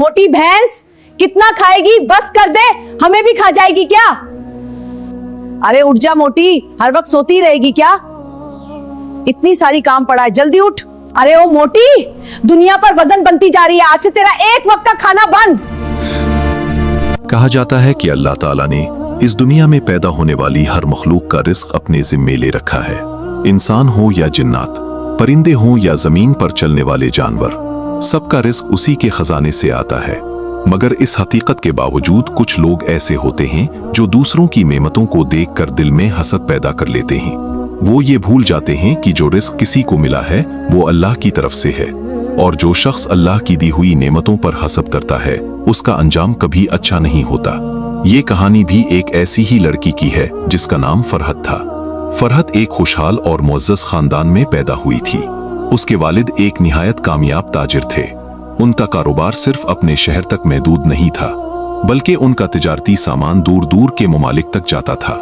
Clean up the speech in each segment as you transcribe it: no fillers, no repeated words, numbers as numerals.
मोटी भैंस कितना खाएगी, बस कर दे, हमें भी खा जाएगी क्या। अरे उठ जा मोटी, हर वक्त सोती रहेगी क्या। इतनी सारी काम पड़ा है, जल्दी उठ। अरे ओ मोटी, दुनिया पर वजन बनती जा रही है, आज से तेरा एक वक्त का खाना बंद। कहा जाता है कि अल्लाह ताला ने इस दुनिया में पैदा होने वाली हर मखलूक का रिस्क अपने जिम्मे ले रखा है। इंसान हो या जिन्नात, परिंदे हों या जमीन पर चलने वाले जानवर, सबका रिस्क उसी के खजाने से आता है। मगर इस हकीकत के बावजूद कुछ लोग ऐसे होते हैं जो दूसरों की नेमतों को देखकर दिल में हसद पैदा कर लेते हैं। वो ये भूल जाते हैं कि जो रिस्क किसी को मिला है वो अल्लाह की तरफ से है, और जो शख्स अल्लाह की दी हुई नेमतों पर हसद करता है उसका अंजाम कभी अच्छा नहीं होता। ये कहानी भी एक ऐसी ही लड़की की है जिसका नाम फरहत था। फरहत एक खुशहाल और मुअज़्ज़ज़ खानदान में पैदा हुई थी। उसके वालिद एक निहायत कामयाब ताजिर थे। उनका कारोबार सिर्फ अपने शहर तक महदूद नहीं था, बल्कि उनका तिजारती सामान दूर दूर के ममालिक तक जाता था।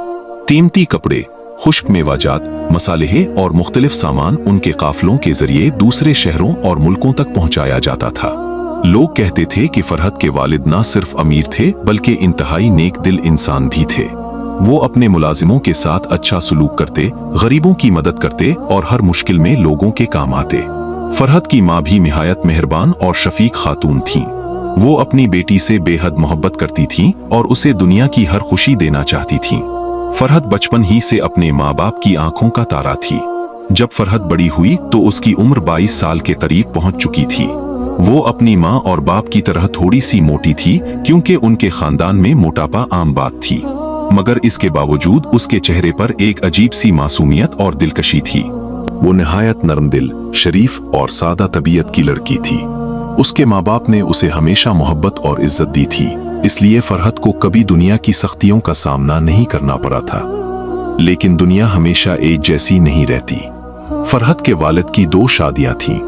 कीमती कपड़े, खुश्क मेवाजात, मसालेहे और मुख्तलिफ सामान उनके काफिलों के जरिए दूसरे शहरों और मुल्कों तक पहुंचाया जाता था। लोग कहते थे कि फरहत के वालिद ना सिर्फ अमीर थे बल्कि इंतहाई नेक दिल इंसान भी थे। वो अपने मुलाजिमों के साथ अच्छा सलूक करते, गरीबों की मदद करते और हर मुश्किल में लोगों के काम आते। फरहत की माँ भी निहायत मेहरबान और शफीक खातून थीं। वो अपनी बेटी से बेहद मोहब्बत करती थीं और उसे दुनिया की हर खुशी देना चाहती थीं। फरहत बचपन ही से अपने माँ बाप की आंखों का तारा थी। जब फरहत बड़ी हुई तो उसकी उम्र 22 साल के करीब पहुंच चुकी थी। वो अपनी माँ और बाप की तरह थोड़ी सी मोटी थी, क्योंकि उनके खानदान में मोटापा आम बात थी। मगर इसके बावजूद उसके चेहरे पर एक अजीब सी मासूमियत और दिलकशी थी। वो निहायत नरम दिल, शरीफ और सादा तबीयत की लड़की थी। उसके माँ बाप ने उसे हमेशा मोहब्बत और इज्जत दी थी, इसलिए फरहत को कभी दुनिया की सख्तियों का सामना नहीं करना पड़ा था। लेकिन दुनिया हमेशा एक जैसी नहीं रहती। फरहत के वालिद की 2 शादियां थीं।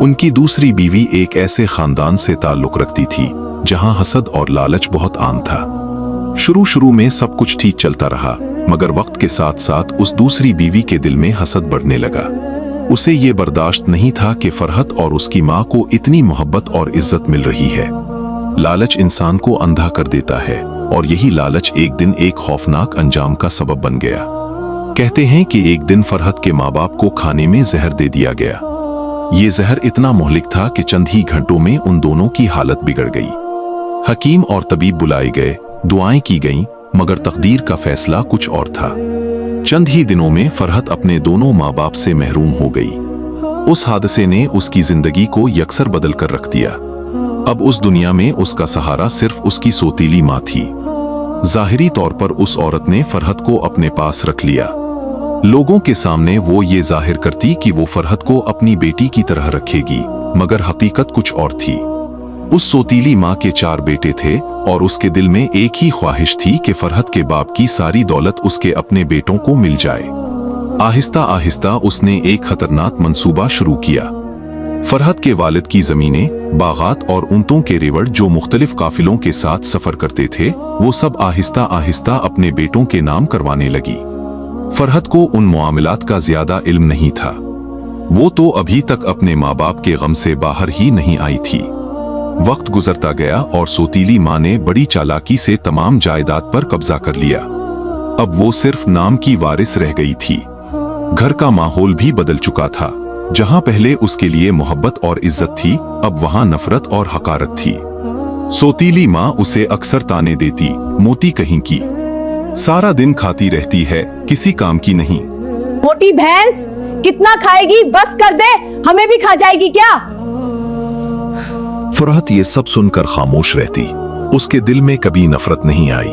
उनकी दूसरी बीवी एक ऐसे खानदान से ताल्लुक रखती थी जहां हसद और लालच बहुत आम था। शुरू में सब कुछ ठीक चलता रहा, मगर वक्त के साथ साथ उस दूसरी बीवी के दिल में हसद बढ़ने लगा। उसे ये बर्दाश्त नहीं था कि फरहत और उसकी माँ को इतनी मोहब्बत और इज्जत मिल रही है। लालच इंसान को अंधा कर देता है, और यही लालच एक दिन एक खौफनाक अंजाम का सबब बन गया। कहते हैं कि एक दिन फरहत के माँ बाप को खाने में जहर दे दिया गया। ये जहर इतना मोहलिक था कि चंद ही घंटों में उन दोनों की हालत बिगड़ गई। हकीम और तबीब बुलाए गए, दुआएं की गईं, मगर तकदीर का फैसला कुछ और था। चंद ही दिनों में फरहत अपने दोनों माँ बाप से महरूम हो गई। उस हादसे ने उसकी जिंदगी को यकसर बदल कर रख दिया। अब उस दुनिया में उसका सहारा सिर्फ उसकी सोतीली माँ थी। जाहिरी तौर पर उस औरत ने फरहत को अपने पास रख लिया। लोगों के सामने वो ये जाहिर करती कि वो फरहत को अपनी बेटी की तरह रखेगी, मगर हकीकत कुछ और थी। उस सोतीली माँ के 4 बेटे थे और उसके दिल में एक ही ख्वाहिश थी कि फरहत के बाप की सारी दौलत उसके अपने बेटों को मिल जाए। आहिस्ता आहिस्ता उसने एक खतरनाक मंसूबा शुरू किया। फरहत के वालिद की जमीनें, बागात और ऊंटों के रेवड़ जो मुख्तलिफ काफिलों के साथ सफर करते थे, वो सब आहिस्ता आहिस्ता अपने बेटों के नाम करवाने लगी। फरहत को उन मामलात का ज्यादा इल्म नहीं था। वो तो अभी तक अपने माँ बाप के गम से बाहर ही नहीं आई थी। वक्त गुजरता गया और सोतीली माँ ने बड़ी चालाकी से तमाम जायदाद पर कब्जा कर लिया। अब वो सिर्फ नाम की वारिस रह गई थी। घर का माहौल भी बदल चुका था। जहां पहले उसके लिए मोहब्बत और इज्जत थी, अब वहां नफरत और हकारत थी। सोतीली माँ उसे अक्सर ताने देती, मोटी कहीं की, सारा दिन खाती रहती है, किसी काम की नहीं। मोटी भैंस कितना खाएगी, बस कर दे, हमें भी खा जाएगी क्या। फरहत ये सब सुनकर खामोश रहती। उसके दिल में कभी नफरत नहीं आई।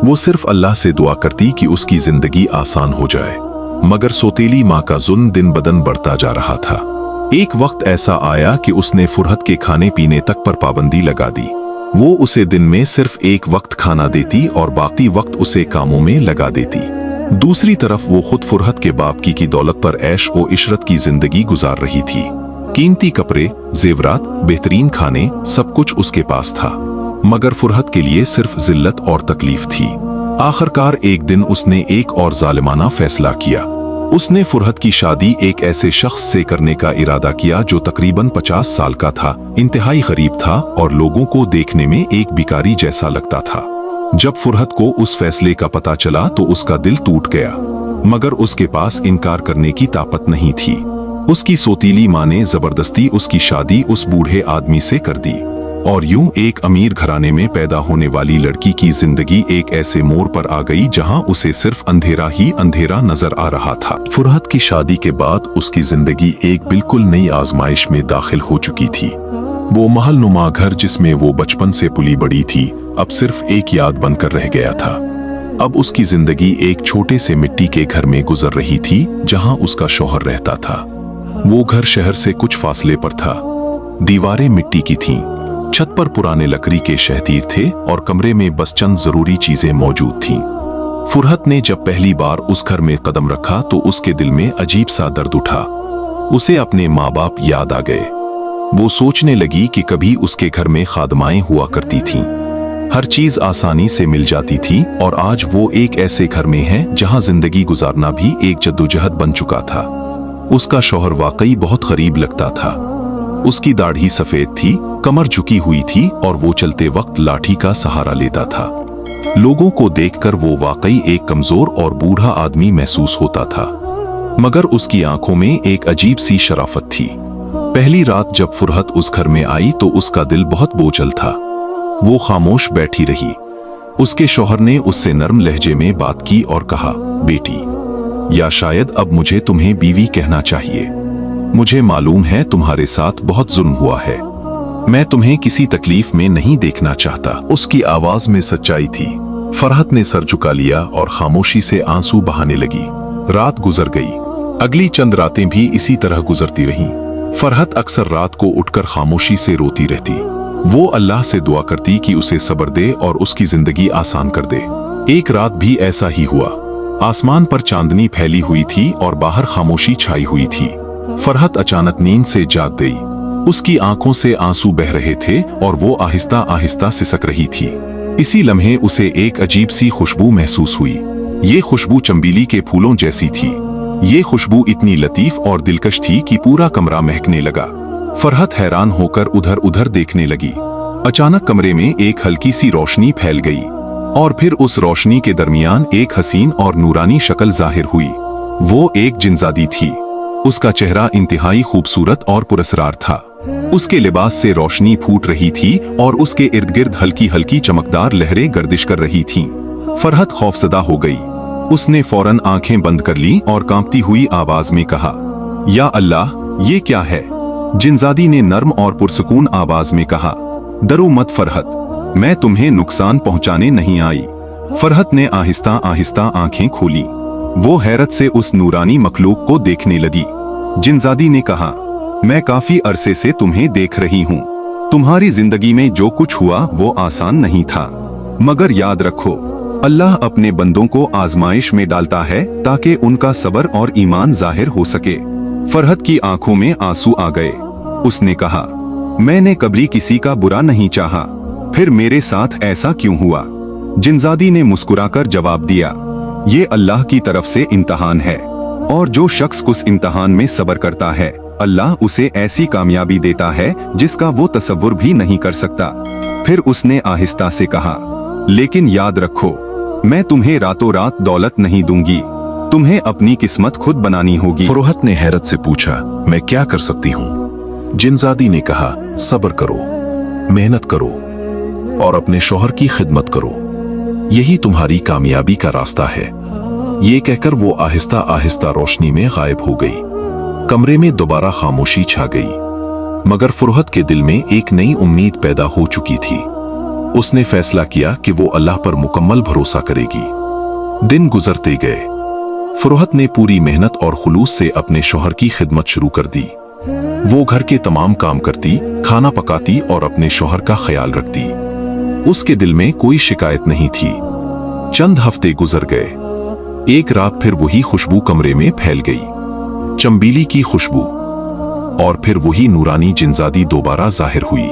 वो सिर्फ अल्लाह से दुआ करती कि उसकी जिंदगी आसान हो जाए। मगर सोतीली माँ का जुल्म दिन बदन बढ़ता जा रहा था। एक वक्त ऐसा आया कि उसने फरहत के खाने पीने तक पर पाबंदी लगा दी। वो उसे दिन में सिर्फ एक वक्त खाना देती और बाकी वक्त उसे कामों में लगा देती। दूसरी तरफ वो खुद फरहत के बाप की दौलत पर ऐश व इशरत की जिंदगी गुजार रही थी। कीमती कपड़े, जेवरात, बेहतरीन खाने, सब कुछ उसके पास था। मगर फरहत के लिए सिर्फ जिल्लत और तकलीफ थी। आखिरकार एक दिन उसने एक और जालिमाना फैसला किया। उसने फुरहत की शादी एक ऐसे शख्स से करने का इरादा किया जो तकरीबन 50 साल का था, इंतहाई गरीब था और लोगों को देखने में एक भिखारी जैसा लगता था। जब फुरहत को उस फैसले का पता चला तो उसका दिल टूट गया, मगर उसके पास इनकार करने की ताकत नहीं थी। उसकी सोतीली माँ ने जबरदस्ती उसकी शादी उस बूढ़े आदमी से कर दी और यूं एक अमीर घराने में पैदा होने वाली लड़की की जिंदगी एक ऐसे मोड़ पर आ गई जहां उसे सिर्फ अंधेरा ही अंधेरा नजर आ रहा था। फुरहत की शादी के बाद उसकी जिंदगी एक बिल्कुल नई आजमाइश में दाखिल हो चुकी थी। वो महल नुमा घर जिसमें वो बचपन से पुली बड़ी थी, अब सिर्फ एक याद बनकर रह गया था। अब उसकी जिंदगी एक छोटे से मिट्टी के घर में गुजर रही थी जहां उसका शौहर रहता था। वो घर शहर से कुछ फासले पर था। दीवारें मिट्टी की थीं, छत पर पुराने लकड़ी के शहतीर थे और कमरे में बस चंद जरूरी चीजें मौजूद थीं। फुरहत ने जब पहली बार उस घर में कदम रखा तो उसके दिल में अजीब सा दर्द उठा। उसे अपने माँ बाप याद आ गए। वो सोचने लगी कि कभी उसके घर में खादमाएं हुआ करती थीं। हर चीज आसानी से मिल जाती थी और आज वो एक ऐसे घर में है जहां जिंदगी गुजारना भी एक जद्दोजहद बन चुका था। उसका शौहर वाकई बहुत गरीब लगता था। उसकी दाढ़ी सफेद थी, कमर झुकी हुई थी और वो चलते वक्त लाठी का सहारा लेता था। लोगों को देखकर वो वाकई एक कमजोर और बूढ़ा आदमी महसूस होता था, मगर उसकी आंखों में एक अजीब सी शराफत थी। पहली रात जब फुरहत उस घर में आई तो उसका दिल बहुत बोझल था। वो खामोश बैठी रही। उसके शौहर ने उससे नरम लहजे में बात की और कहा, बेटी, या शायद अब मुझे तुम्हें बीवी कहना चाहिए। मुझे मालूम है तुम्हारे साथ बहुत जुल्म हुआ है। मैं तुम्हें किसी तकलीफ में नहीं देखना चाहता। उसकी आवाज में सच्चाई थी। फरहत ने सर झुका लिया और खामोशी से आंसू बहाने लगी। रात गुजर गई। अगली चंद रातें भी इसी तरह गुजरती रहीं। फरहत अक्सर रात को उठकर खामोशी से रोती रहती। वो अल्लाह से दुआ करती कि उसे सब्र दे और उसकी जिंदगी आसान कर दे। एक रात भी ऐसा ही हुआ। आसमान पर चांदनी फैली हुई थी और बाहर खामोशी छाई हुई थी। फरहत अचानक नींद से जाग गई। उसकी आंखों से आंसू बह रहे थे और वो आहिस्ता आहिस्ता सिसक रही थी। इसी लम्हे उसे एक अजीब सी खुशबू महसूस हुई। ये खुशबू चंबेली के फूलों जैसी थी। ये खुशबू इतनी लतीफ और दिलकश थी कि पूरा कमरा महकने लगा। फरहत हैरान होकर उधर उधर देखने लगी। अचानक कमरे में एक हल्की सी रोशनी फैल गई और फिर उस रोशनी के दरमियान एक हसीन और नूरानी शक्ल जाहिर हुई। वो एक जिनजादी थी। उसका चेहरा इंतहाई खूबसूरत और पुरस्कार था। उसके लिबास से रोशनी फूट रही थी और उसके इर्द गिर्द हल्की हल्की चमकदार लहरें गर्दिश कर रही थीं। फरहत खौफजदा हो गई। उसने फौरन आंखें बंद कर ली और कांपती हुई आवाज में कहा, या अल्लाह, ये क्या है? जिनजादी ने नर्म और पुरसुकून आवाज में कहा, डरो मत फरहत, मैं तुम्हें नुकसान पहुंचाने नहीं आई। फरहत ने आहिस्ता आहिस्ता आंखें खोली। वो हैरत से उस नूरानी मखलूक को देखने लगी। जिनजादी ने कहा, मैं काफी अरसे से तुम्हें देख रही हूँ। तुम्हारी जिंदगी में जो कुछ हुआ वो आसान नहीं था, मगर याद रखो, अल्लाह अपने बंदों को आजमाइश में डालता है ताकि उनका सब्र और ईमान जाहिर हो सके। फरहत की आंखों में आंसू आ गए। उसने कहा, मैंने कभी किसी का बुरा नहीं चाहा, फिर मेरे साथ ऐसा क्यों हुआ? जिनजादी ने मुस्कुराकर जवाब दिया, ये अल्लाह की तरफ से इम्तहान है और जो शख्स उस इम्तहान में सब्र करता है, अल्लाह उसे ऐसी कामयाबी देता है जिसका वो तसव्वुर भी नहीं कर सकता। फिर उसने आहिस्ता से कहा, लेकिन याद रखो, मैं तुम्हें रातों रात दौलत नहीं दूंगी, तुम्हें अपनी किस्मत खुद बनानी होगी। फुरहत ने हैरत से पूछा, मैं क्या कर सकती हूँ? जिनजादी ने कहा, सब्र करो, मेहनत करो और अपने शौहर की खिदमत करो, यही तुम्हारी कामयाबी का रास्ता है। ये कहकर वो आहिस्ता आहिस्ता रोशनी में गायब हो गई। कमरे में दोबारा खामोशी छा गई, मगर फुरहत के दिल में एक नई उम्मीद पैदा हो चुकी थी। उसने फैसला किया कि वो अल्लाह पर मुकम्मल भरोसा करेगी। दिन गुजरते गए। फुरहत ने पूरी मेहनत और खुलूस से अपने शौहर की खिदमत शुरू कर दी। वो घर के तमाम काम करती, खाना पकाती और अपने शौहर का ख्याल रखती। उसके दिल में कोई शिकायत नहीं थी। चंद हफ्ते गुजर गए। एक रात फिर वही खुशबू कमरे में फैल गई, चंबेली की खुशबू। और फिर वही नूरानी जिनजादी दोबारा जाहिर हुई।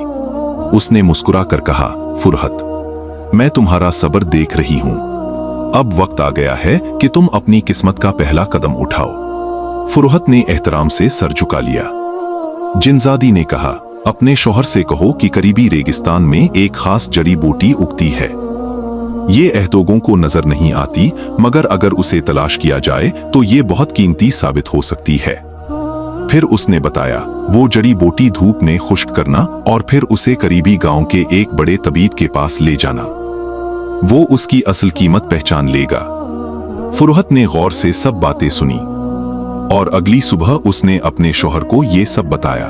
उसने मुस्कुरा कर कहा, फुरहत, मैं तुम्हारा सब्र देख रही हूं। अब वक्त आ गया है कि तुम अपनी किस्मत का पहला कदम उठाओ। फुरहत ने एहतराम से सर झुका लिया। जिनजादी ने कहा, अपने शौहर से कहो कि करीबी रेगिस्तान में एक खास जड़ी बूटी उगती है। ये अहतोगों को नजर नहीं आती, मगर अगर उसे तलाश किया जाए तो ये बहुत कीमती साबित हो सकती है। फिर उसने बताया, वो जड़ी बूटी धूप में खुश्क करना और फिर उसे करीबी गांव के एक बड़े तबीब के पास ले जाना। वो उसकी असल कीमत पहचान लेगा। फुरहत ने गौर से सब बातें सुनी और अगली सुबह उसने अपने शौहर को ये सब बताया।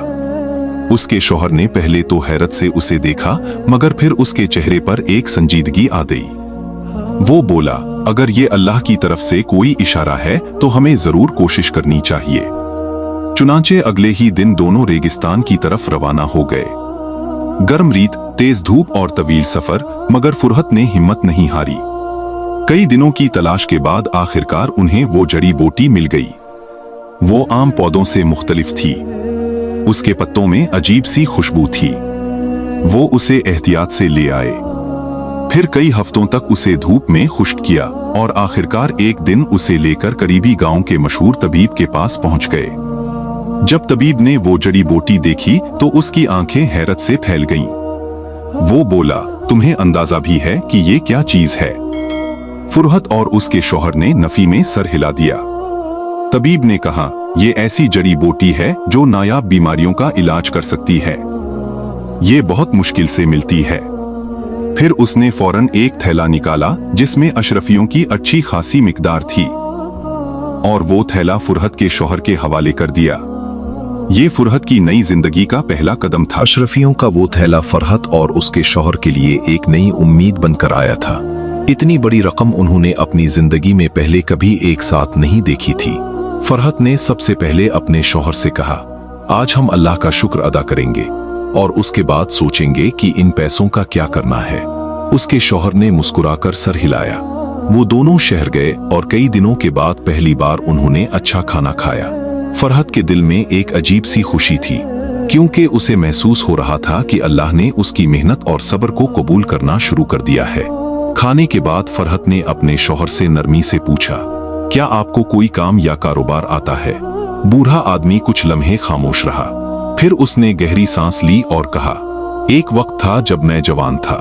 उसके शौहर ने पहले तो हैरत से उसे देखा, मगर फिर उसके चेहरे पर एक संजीदगी आ गई। वो बोला, अगर ये अल्लाह की तरफ से कोई इशारा है तो हमें जरूर कोशिश करनी चाहिए। चुनांचे अगले ही दिन दोनों रेगिस्तान की तरफ रवाना हो गए। गर्म रीत, तेज धूप और तवील सफर, मगर फुरहत ने हिम्मत नहीं हारी। कई दिनों की तलाश के बाद आखिरकार उन्हें वो जड़ी बूटी मिल गई। वो आम पौधों से मुख्तलिफ थी। उसके पत्तों में अजीब सी खुशबू थी। वो उसे एहतियात से ले आए। फिर कई हफ्तों तक उसे धूप में खुश्क किया और आखिरकार एक दिन उसे लेकर करीबी गांव के मशहूर तबीब के पास पहुंच गए। जब तबीब ने वो जड़ी बूटी देखी तो उसकी आंखें हैरत से फैल गईं। वो बोला, तुम्हें अंदाजा भी है कि ये क्या चीज है? फुरहत और उसके शौहर ने नफी में सर हिला दिया। तबीब ने कहा, ये ऐसी जड़ी बूटी है जो नायाब बीमारियों का इलाज कर सकती है। ये बहुत मुश्किल से मिलती है। फिर उसने फौरन एक थैला निकाला जिसमें अशरफियों की अच्छी खासी मिकदार थी और वो थैला फुरहत के शौहर के हवाले कर दिया। ये फुरहत की नई जिंदगी का पहला कदम था। अशरफियों का वो थैला फरहत और उसके शौहर के लिए एक नई उम्मीद बनकर आया था। इतनी बड़ी रकम उन्होंने अपनी जिंदगी में पहले कभी एक साथ नहीं देखी थी। फरहत ने सबसे पहले अपने शौहर से कहा, आज हम अल्लाह का शुक्र अदा करेंगे और उसके बाद सोचेंगे कि इन पैसों का क्या करना है। उसके शौहर ने मुस्कुराकर सर हिलाया। वो दोनों शहर गए और कई दिनों के बाद पहली बार उन्होंने अच्छा खाना खाया। फरहत के दिल में एक अजीब सी खुशी थी, क्योंकि उसे महसूस हो रहा था कि अल्लाह ने उसकी मेहनत और सब्र को कबूल करना शुरू कर दिया है। खाने के बाद फरहत ने अपने शौहर से नरमी से पूछा, क्या आपको कोई काम या कारोबार आता है? बूढ़ा आदमी कुछ लम्हे खामोश रहा। फिर उसने गहरी सांस ली और कहा, एक वक्त था जब मैं जवान था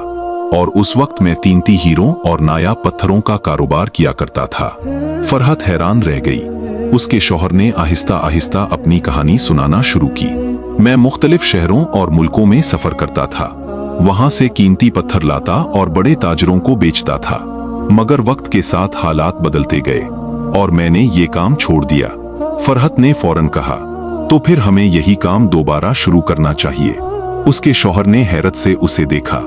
और उस वक्त मैं कीमती हीरों और नायाब पत्थरों का कारोबार किया करता था। फरहत हैरान रह गई। उसके शौहर ने आहिस्ता आहिस्ता अपनी कहानी सुनाना शुरू की। मैं मुख्तलिफ शहरों और मुल्कों में सफर करता था। वहां से कीमती पत्थर लाता और बड़े ताजरों को बेचता था, मगर वक्त के साथ हालात बदलते गए और मैंने ये काम छोड़ दिया। फरहत ने फौरन कहा, तो फिर हमें यही काम दोबारा शुरू करना चाहिए। उसके शौहर ने हैरत से उसे देखा।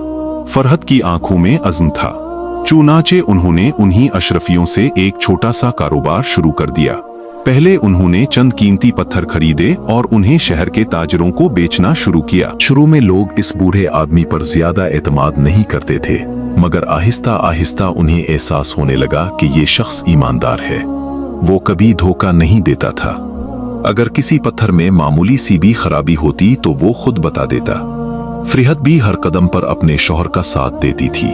फरहत की आंखों में अज़्म था। चुनाचे उन्होंने उन्हीं अशरफियों से एक छोटा सा कारोबार शुरू कर दिया। पहले उन्होंने चंद कीमती पत्थर खरीदे और उन्हें शहर के ताजरों को बेचना शुरू किया। शुरू में लोग इस बूढ़े आदमी पर ज्यादा एतमाद नहीं करते थे, मगर आहिस्ता आहिस्ता उन्हें एहसास होने लगा कि ये शख्स ईमानदार है। वो कभी धोखा नहीं देता था। अगर किसी पत्थर में मामूली सी भी खराबी होती तो वो खुद बता देता। फरहत भी हर कदम पर अपने शौहर का साथ देती थी।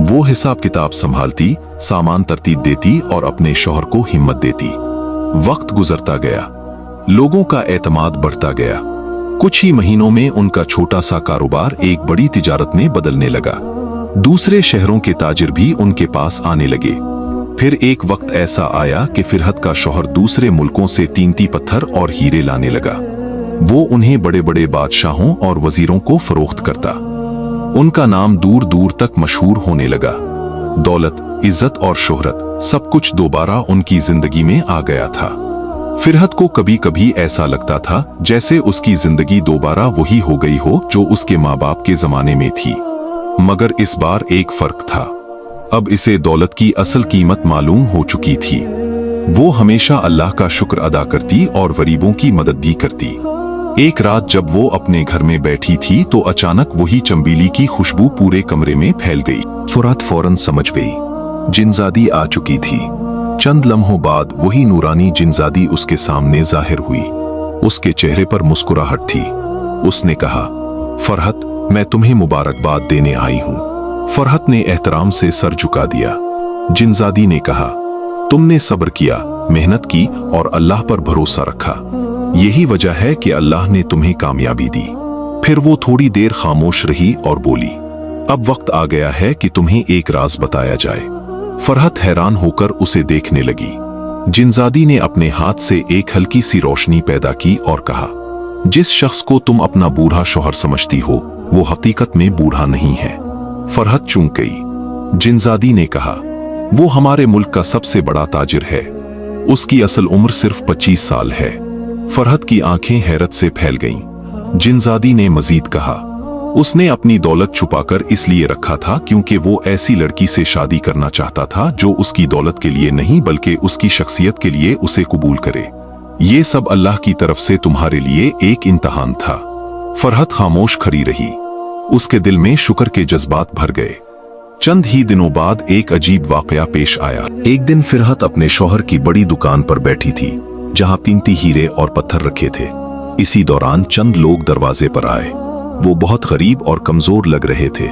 वो हिसाब किताब संभालती, सामान तरतीब देती और अपने शौहर को हिम्मत देती। वक्त गुजरता गया, लोगों का एतमाद बढ़ता गया। कुछ ही महीनों में उनका छोटा सा कारोबार एक बड़ी तिजारत में बदलने लगा। दूसरे शहरों के ताजिर भी उनके पास आने लगे। फिर एक वक्त ऐसा आया कि फरहत का शौहर दूसरे मुल्कों से कीमती पत्थर और हीरे लाने लगा। वो उन्हें बड़े बड़े बादशाहों और वजीरों को फरोख्त करता। उनका नाम दूर दूर तक मशहूर होने लगा। दौलत, इज्जत और शोहरत सब कुछ दोबारा उनकी जिंदगी में आ गया था। फरहत को कभी कभी ऐसा लगता था जैसे उसकी जिंदगी दोबारा वही हो गई हो जो उसके माँ बाप के जमाने में थी। मगर इस बार एक फर्क था। अब इसे दौलत की असल कीमत मालूम हो चुकी थी। वो हमेशा अल्लाह का शुक्र अदा करती और गरीबों की मदद भी करती। एक रात जब वो अपने घर में बैठी थी तो अचानक वही चंबीली की खुशबू पूरे कमरे में फैल गई। फुरहत फौरन समझ गई, जिनजादी आ चुकी थी। चंद लम्हों बाद वही नूरानी जिनजादी उसके सामने जाहिर हुई। उसके चेहरे पर मुस्कुराहट थी। उसने कहा, फरहत, मैं तुम्हें मुबारकबाद देने आई हूं। फरहत ने एहतराम से सर झुका दिया। जिनजादी ने कहा, तुमने सब्र किया, मेहनत की और अल्लाह पर भरोसा रखा। यही वजह है कि अल्लाह ने तुम्हें कामयाबी दी। फिर वो थोड़ी देर खामोश रही और बोली, अब वक्त आ गया है कि तुम्हें एक राज बताया जाए। फरहत हैरान होकर उसे देखने लगी। जिनजादी ने अपने हाथ से एक हल्की सी रोशनी पैदा की और कहा, जिस शख्स को तुम अपना बूढ़ा शौहर समझती हो वो हकीकत में बूढ़ा नहीं है। फरहत चूक गई। जिनजादी ने कहा, वो हमारे मुल्क का सबसे बड़ा ताजिर है, उसकी असल उम्र सिर्फ 25 साल है। फरहत की आंखें हैरत से फैल गईं। जिनजादी ने मजीद कहा, उसने अपनी दौलत छुपाकर इसलिए रखा था क्योंकि वो ऐसी लड़की से शादी करना चाहता था जो उसकी दौलत के लिए नहीं बल्कि उसकी शख्सियत के लिए उसे कबूल करे। ये सब अल्लाह की तरफ से तुम्हारे लिए एक इम्तिहान था। फरहत खामोश खड़ी रही। उसके दिल में शुक्र के जज्बात भर गए। चंद ही दिनों बाद एक अजीब वाकया पेश आया। एक दिन फिरहत अपने शौहर की बड़ी दुकान पर बैठी थी जहां कीमती हीरे और पत्थर रखे थे। इसी दौरान चंद लोग दरवाजे पर आए। वो बहुत गरीब और कमजोर लग रहे थे।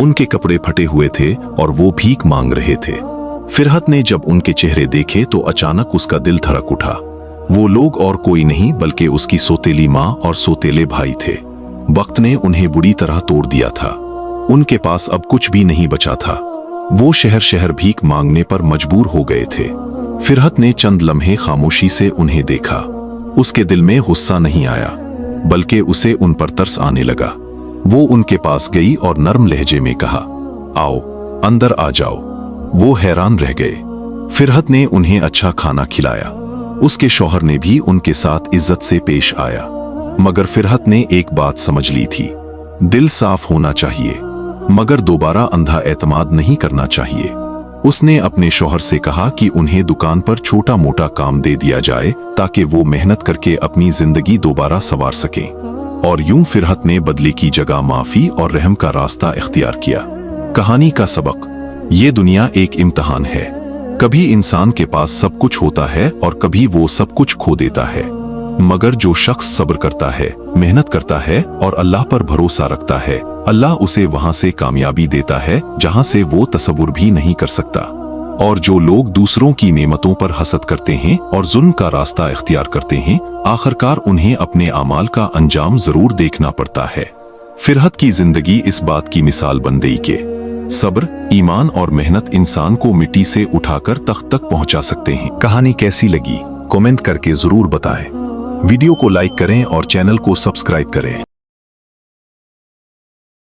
उनके कपड़े फटे हुए थे और वो भीख मांग रहे थे। फिरहत ने जब उनके चेहरे देखे तो अचानक उसका दिल धड़क उठा। वो लोग और कोई नहीं बल्कि उसकी सौतेली माँ और सौतेले भाई थे। वक्त ने उन्हें बुरी तरह तोड़ दिया था। उनके पास अब कुछ भी नहीं बचा था। वो शहर शहर भीख मांगने पर मजबूर हो गए थे। फिरहत ने चंद लम्हे खामोशी से उन्हें देखा। उसके दिल में गुस्सा नहीं आया बल्कि उसे उन पर तरस आने लगा। वो उनके पास गई और नरम लहजे में कहा, आओ अंदर आ जाओ। वो हैरान रह गए। फिरहत ने उन्हें अच्छा खाना खिलाया। उसके शौहर ने भी उनके साथ इज्जत से पेश आया। मगर फिरहत ने एक बात समझ ली थी, दिल साफ होना चाहिए मगर दोबारा अंधा एतमाद नहीं करना चाहिए। उसने अपने शौहर से कहा कि उन्हें दुकान पर छोटा मोटा काम दे दिया जाए ताकि वो मेहनत करके अपनी जिंदगी दोबारा संवार सकें। और यूं फिरहत ने बदले की जगह माफी और रहम का रास्ता इख्तियार किया। कहानी का सबक, ये दुनिया एक इम्तिहान है। कभी इंसान के पास सब कुछ होता है और कभी वो सब कुछ खो देता है। मगर जो शख्स सब्र करता है, मेहनत करता है और अल्लाह पर भरोसा रखता है, अल्लाह उसे वहां से कामयाबी देता है जहां से वो तसव्वुर भी नहीं कर सकता। और जो लोग दूसरों की नेमतों पर हसद करते हैं और जुल्म का रास्ता इख्तियार करते हैं, आखिरकार उन्हें अपने अमाल का अंजाम जरूर देखना पड़ता है। फिरहत की जिंदगी इस बात की मिसाल बन गई कि सब्र, ईमान और मेहनत इंसान को मिट्टी से उठाकर तख्त तक पहुंचा सकते हैं। कहानी कैसी लगी कमेंट करके जरूर बताएं। वीडियो को लाइक करें और चैनल को सब्सक्राइब करें।